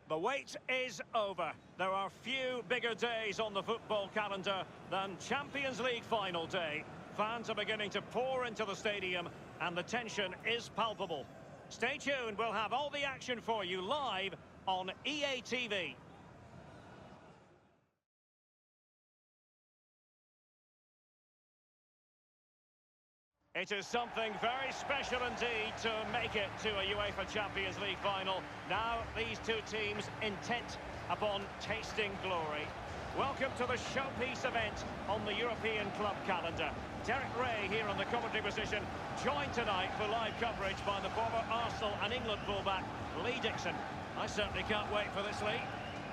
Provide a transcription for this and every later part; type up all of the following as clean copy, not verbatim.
The wait is over. There are few bigger days on the football calendar than Champions League final day. Fans are beginning to pour into the stadium and the tension is palpable. Stay tuned, we'll have all the action for you live on EA TV. It is something very special indeed to make it to a UEFA Champions League final. Now these two teams intent upon tasting glory. Welcome to the showpiece event on the European club calendar. Derek Ray here on the commentary position, joined tonight for live coverage by the former Arsenal and England fullback, Lee Dixon. I certainly can't wait for this, Lee.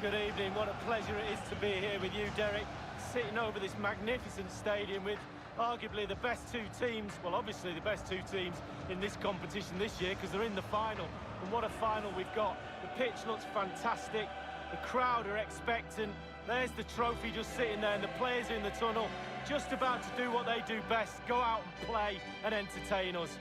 Good evening, what a pleasure it is to be here with you, Derek. Sitting over this magnificent stadium with arguably the best two teams, well obviously the best two teams in this competition this year because they're in the final. And what a final we've got. The pitch looks fantastic, the crowd are expectant, there's the trophy just sitting there and the players in the tunnel just about to do what they do best, go out and play and entertain us.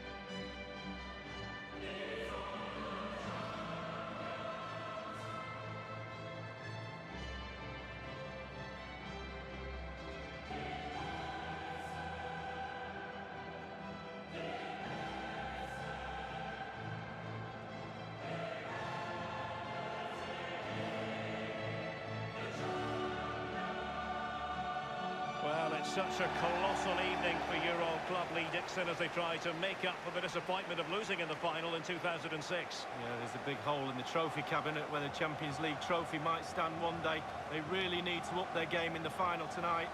Well, it's such a colossal evening for your old club, Lee Dixon, as they try to make up for the disappointment of losing in the final in 2006. Yeah, there's a big hole in the trophy cabinet where the Champions League trophy might stand one day. They really need to up their game in the final tonight.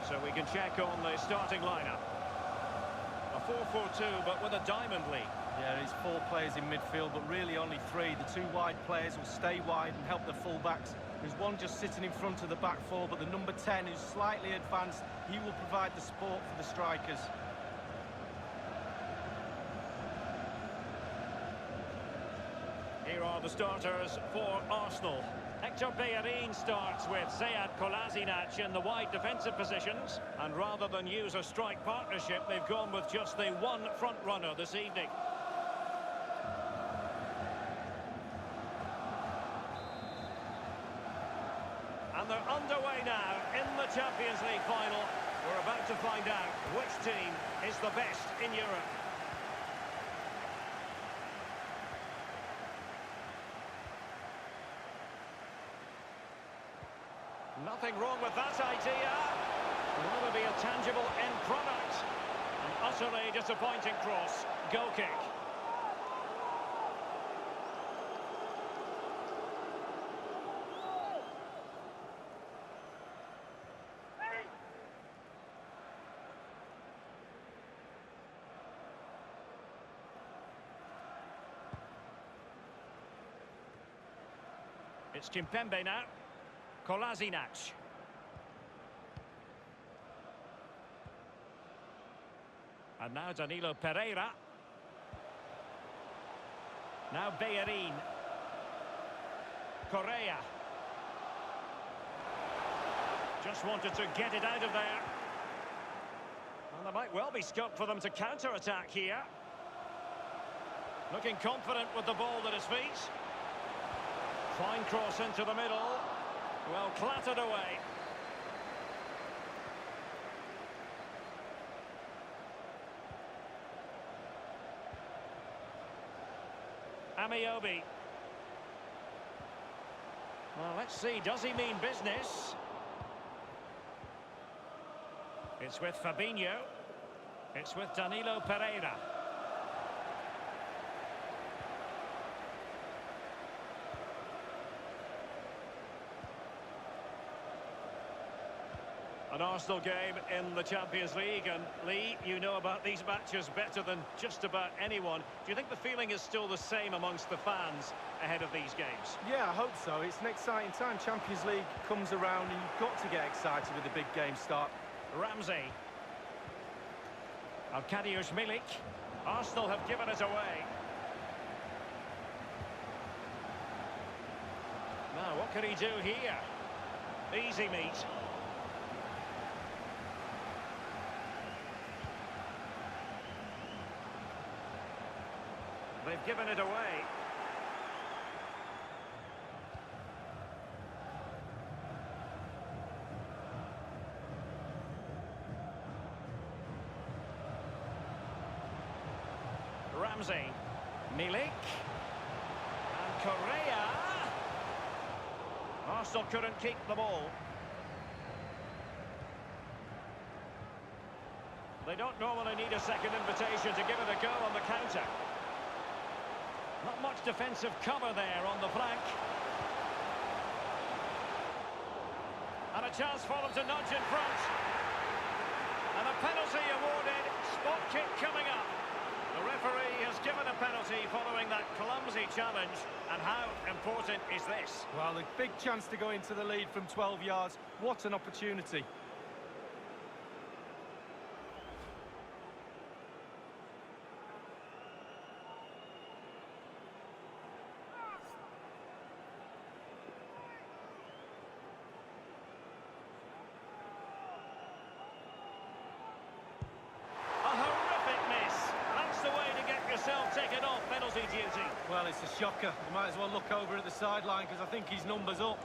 So we can check on the starting lineup. A 4-4-2, but with a diamond, Lee. Yeah, it's four players in midfield, but really only three. The two wide players will stay wide and help the full-backs. There's one just sitting in front of the back four, but the number 10 who's slightly advanced, he will provide the support for the strikers. Here are the starters for Arsenal. Hector Bellerin starts with Sead Kolasinac in the wide defensive positions. And rather than use a strike partnership, they've gone with just the one front runner this evening. And they're underway now in the Champions League final. We're about to find out which team is the best in Europe. Nothing wrong with that idea. Will there be a tangible end product? An utterly disappointing cross. Goal kick. It's Kimpembe now. Kolasinac. And now Danilo Pereira. Now Bellerin. Carreira. Just wanted to get it out of there. And there might well be scope for them to counter-attack here. Looking confident with the ball at his feet. Fine cross into the middle. Well, clattered away. Amiobi. Well, let's see, does he mean business? It's with Fabinho. It's with Danilo Pereira. An Arsenal game in the Champions League, and Lee, you know about these matches better than just about anyone. Do you think the feeling is still the same amongst the fans ahead of these games? Yeah, I hope so. It's an exciting time. Champions League comes around and you've got to get excited with the big game start. Ramsey. Arkadiusz Milik. Arsenal have given it away. Now, what can he do here? Easy meet. given it away. Ramsey, Milik, and Carreira. Arsenal couldn't keep the ball. They don't normally need a second invitation to give it a go on the counter. Not much defensive cover there on the flank. And a chance for them to nudge in front. And a penalty awarded. Spot kick coming up. The referee has given a penalty following that clumsy challenge. And how important is this? Well, a big chance to go into the lead from 12 yards. What an opportunity. Taken off penalty duty. Well, it's a shocker. You might as well look over at the sideline because I think his number's up.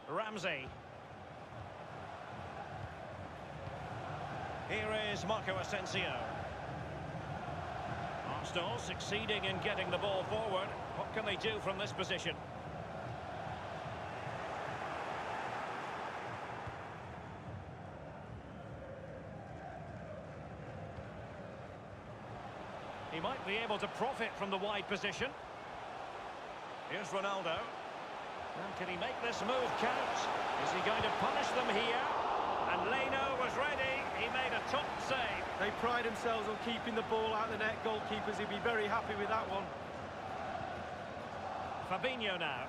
Ramsey. Here is Marco Asensio. Arsenal succeeding in getting the ball forward. What can they do from this position? He might be able to profit from the wide position. Here's Ronaldo. And can he make this move count? Is he going to punish them here? And Leno was ready. He made a top save. They pride themselves on keeping the ball out of the net. Goalkeepers, he'd be very happy with that one. Fabinho now.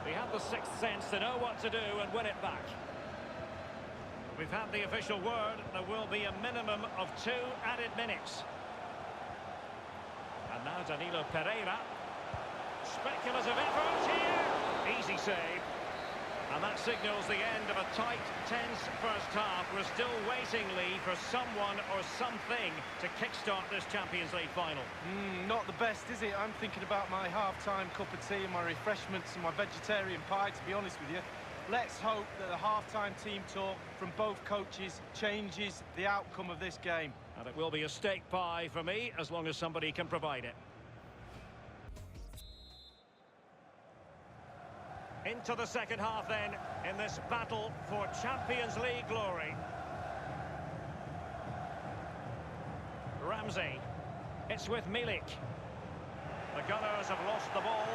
He had the sixth sense to know what to do and win it back. We've had the official word. There will be a minimum of 2 added minutes. And now Danilo Pereira. Speculative effort here. Easy save. And that signals the end of a tight, tense first half. We're still waiting, Lee, for someone or something to kickstart this Champions League final. Not the best, is it? I'm thinking about my half-time cup of tea and my refreshments and my vegetarian pie, to be honest with you. Let's hope that the half-time team talk from both coaches changes the outcome of this game. And it will be a steak pie for me, as long as somebody can provide it. Into the second half then, in this battle for Champions League glory. Ramsey. It's with Milik. The Gunners have lost the ball.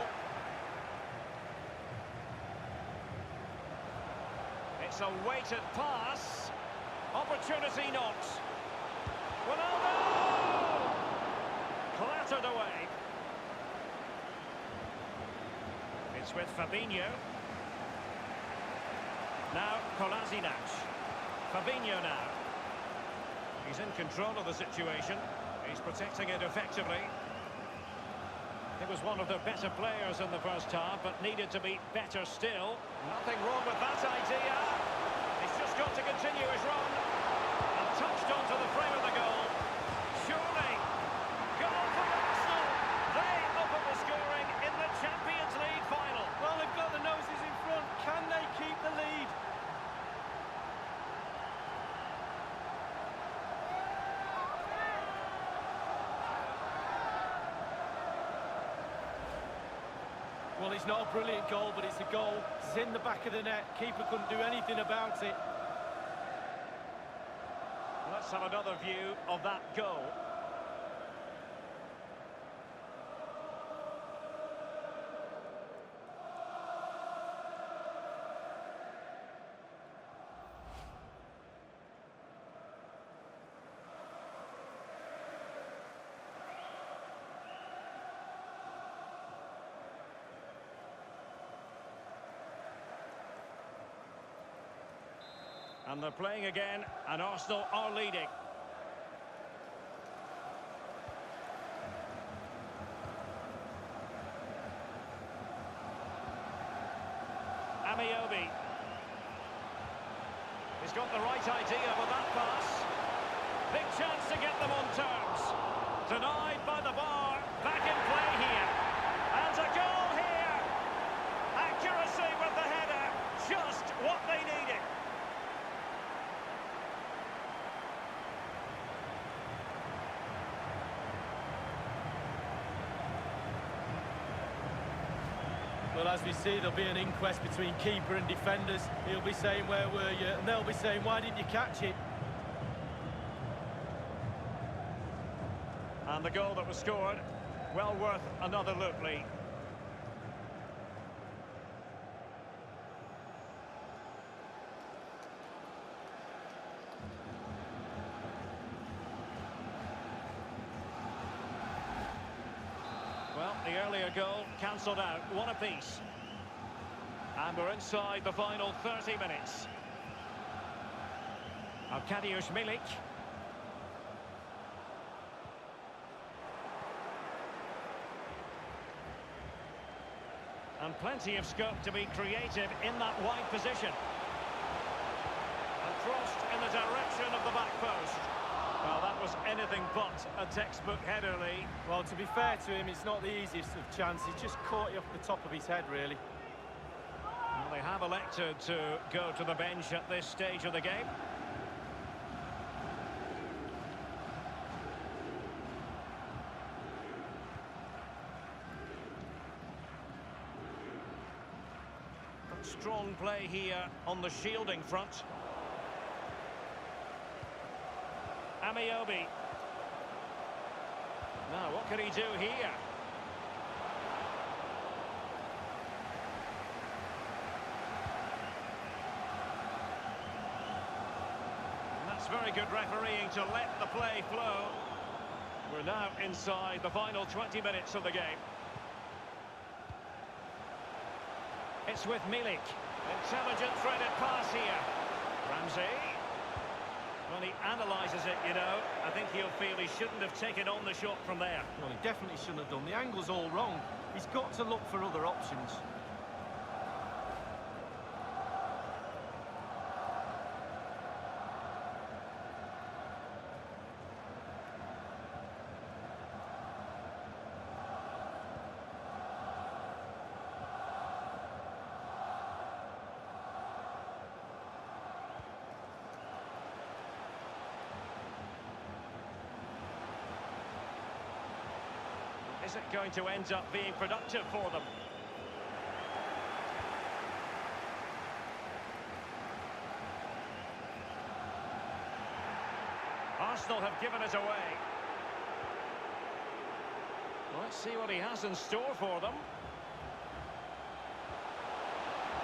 It's a weighted pass. Opportunity not. Ronaldo! Clattered away. It's with Fabinho. Now Kolasinac. Fabinho now. He's in control of the situation. He's protecting it effectively. He was one of their better players in the first half, but needed to be better still. Nothing wrong with that idea. He's just got to continue his run. And touched onto the frame of the goal. Surely. Goal for Arsenal. They open the scoring in the Champions League final. Well, they've got the noses in front. Can they keep the lead? Well, it's not a brilliant goal, but it's a goal. It's in the back of the net. Keeper couldn't do anything about it. Let's have another view of that goal. And they're playing again, and Arsenal are leading. Amiobi. He's got the right idea with that pass. Big chance to get them on terms. Denied by the bar. Back in play here. And a goal here. Accuracy with the header. Just what they needed. Well, as we see, there'll be an inquest between keeper and defenders. He'll be saying, where were you? And they'll be saying, why didn't you catch it? And the goal that was scored, well worth another look, Lee. Well, the earlier goal cancelled out, one apiece. And we're inside the final 30 minutes. Arkadiusz Milik. And plenty of scope to be creative in that wide position. And crossed in the direction of the back post. Well, that was anything but a textbook header, Lee. Well, to be fair to him, it's not the easiest of chances. Just caught you off the top of his head, really. Well, they have elected to go to the bench at this stage of the game. Strong play here on the shielding front. Amiobi. Now, what can he do here? And that's very good refereeing to let the play flow. We're now inside the final 20 minutes of the game. It's with Milik. Intelligent threaded pass here. Ramsey. When he analyses it, you know, I think he'll feel he shouldn't have taken on the shot from there. Well, he definitely shouldn't have done. The angle's all wrong. He's got to look for other options. Is it going to end up being productive for them? Arsenal have given it away. Let's see what he has in store for them.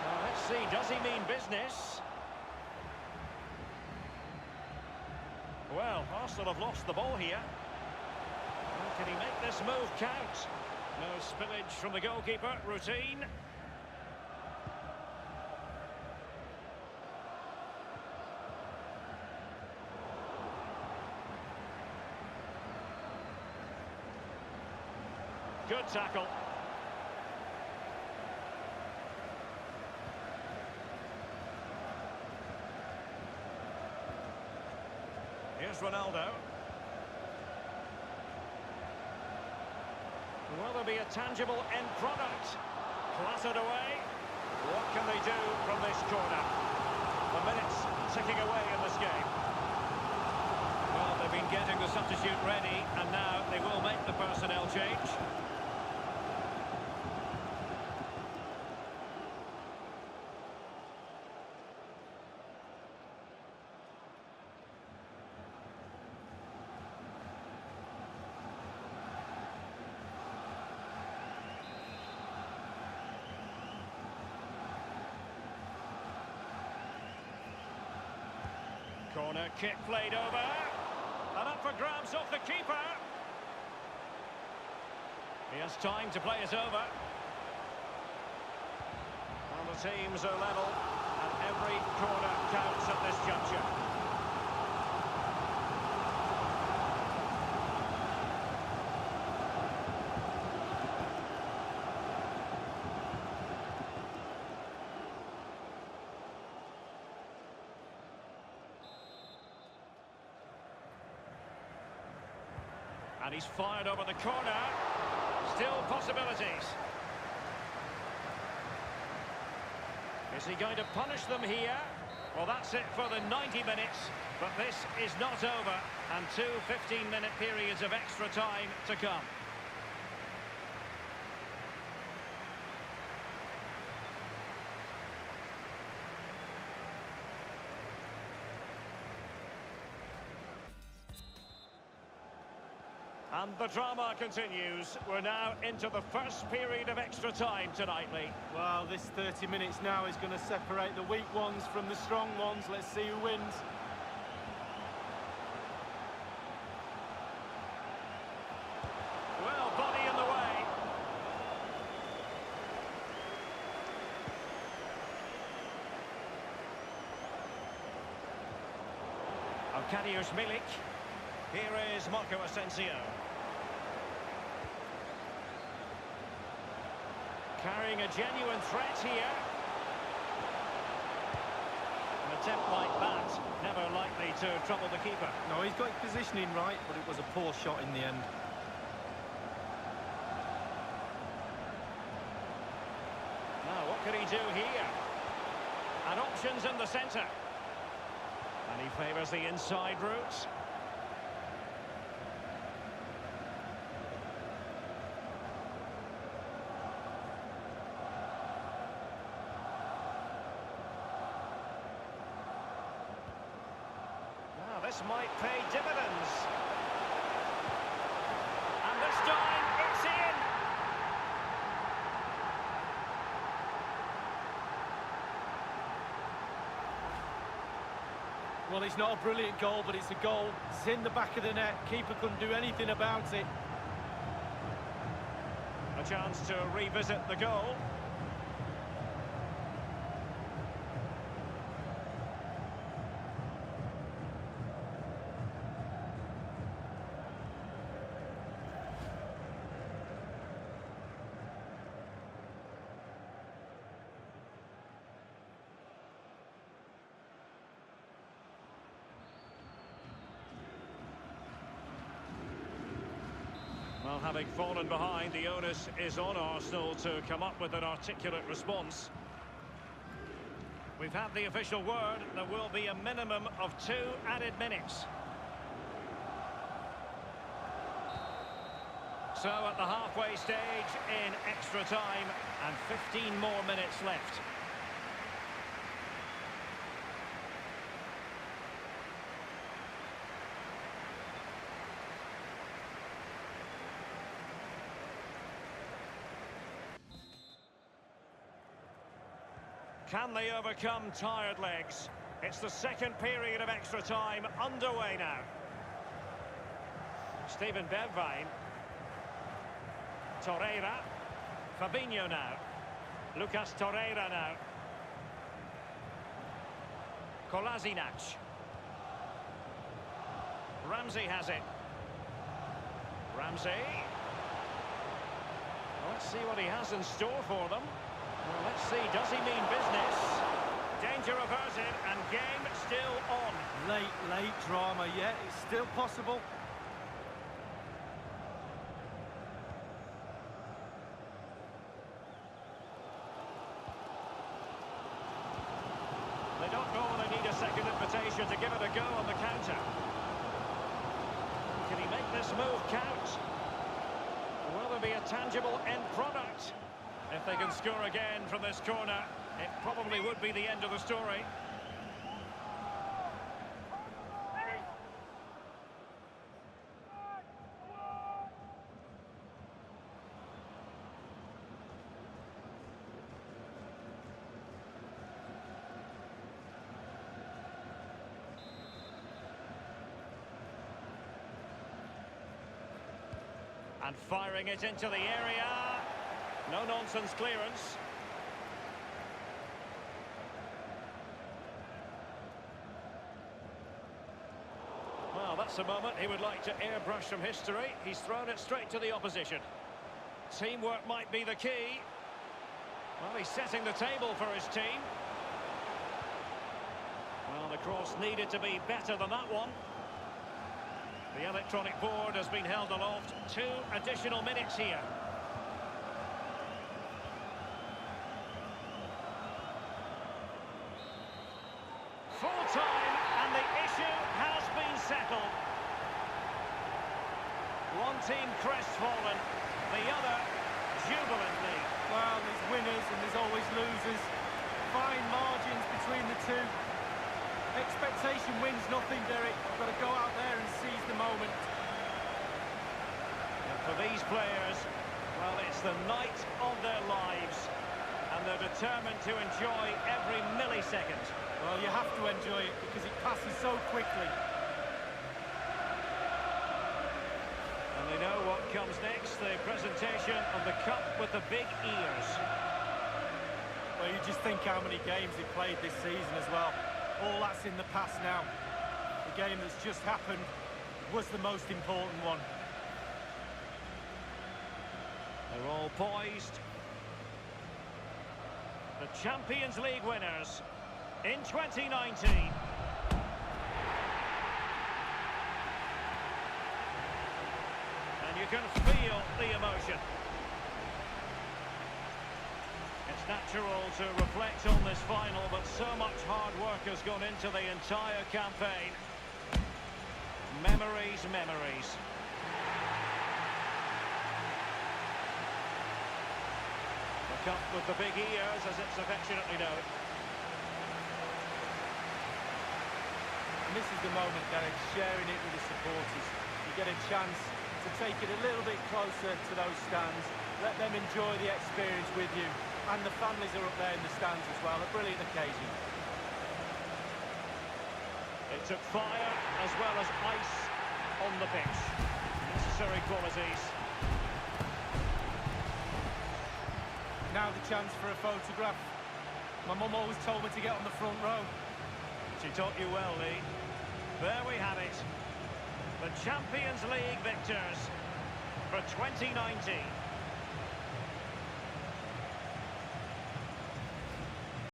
Now, let's see, does he mean business? Well, Arsenal have lost the ball here. Can he make this move count? No spillage from the goalkeeper. Routine. Good tackle. Here's Ronaldo. Will there be a tangible end product? Clattered away. What can they do from this corner? The minutes ticking away in this game. Well, they've been getting the substitute ready, and now they will make the personnel change. Corner kick played over. And up for grabs off the keeper. He has time to play it over. And the teams are level. And Every corner counts at this juncture. And he's fired over the corner. Still possibilities. Is he going to punish them here? Well, that's it for the 90 minutes. But this is not over. And two 15-minute periods of extra time to come. And the drama continues. We're now into the first period of extra time tonight, Lee. Well, this 30 minutes now is going to separate the weak ones from the strong ones. Let's see who wins. Well, body in the way. Arkadiusz Milik. Here is Marco Asensio. Carrying a genuine threat here. An attempt like that, never likely to trouble the keeper. No, he's got his positioning right, but it was a poor shot in the end. Now, what could he do here? And options in the centre. And he favours the inside route. This might pay dividends. And this time, it's in! Well, it's not a brilliant goal, but it's a goal. It's in the back of the net. Keeper couldn't do anything about it. A chance to revisit the goal. Well, having fallen behind, the onus is on Arsenal to come up with an articulate response. We've had the official word. There will be a minimum of 2 added minutes. So at the halfway stage in extra time, and 15 more minutes left. Can they overcome tired legs? It's the second period of extra time underway now. Steven Bergwijn. Torreira. Fabinho now. Lucas Torreira now. Kolasinac. Ramsey has it. Ramsey. Well, let's see what he has in store for them. Well, let's see, does he mean business? Danger averted and game still on. Late drama, yet it's still possible. They don't know they need a second invitation to give it a go on the counter. Can he make this move count? Will there be a tangible end product? If they can score again from this corner, it probably would be the end of the story. And firing it into the area. No-nonsense clearance. That's a moment he would like to airbrush from history. He's thrown it straight to the opposition. Teamwork might be the key. Well, he's setting the table for his team. Well, the cross needed to be better than that one. The electronic board has been held aloft. 2 additional minutes here. Full time, and the issue has been settled. One team crestfallen, the other jubilantly. Well, there's winners and there's always losers. Fine margins between the two. Expectation wins nothing, Derek. You've got to go out there and seize the moment. And for these players, well, it's the night of their lives, and they're determined to enjoy every millisecond. Well, you have to enjoy it because it passes so quickly. And they know what comes next, the presentation of the cup with the big ears. Well, you just think how many games they played this season as well. All that's in the past now. The game that's just happened was the most important one. They're all poised. The Champions League winners in 2019. And you can feel the emotion. It's natural to reflect on this final, but so much hard work has gone into the entire campaign. Memories, memories. The cup with the big ears, as it's affectionately known. And this is the moment, Derek, sharing it with the supporters. You get a chance to take it a little bit closer to those stands. Let them enjoy the experience with you. And the families are up there in the stands as well. A brilliant occasion. It took fire as well as ice on the pitch. Necessary qualities. Now the chance for a photograph. My mum always told me to get on the front row. She taught you well, Lee. There we have it. The Champions League victors for 2019.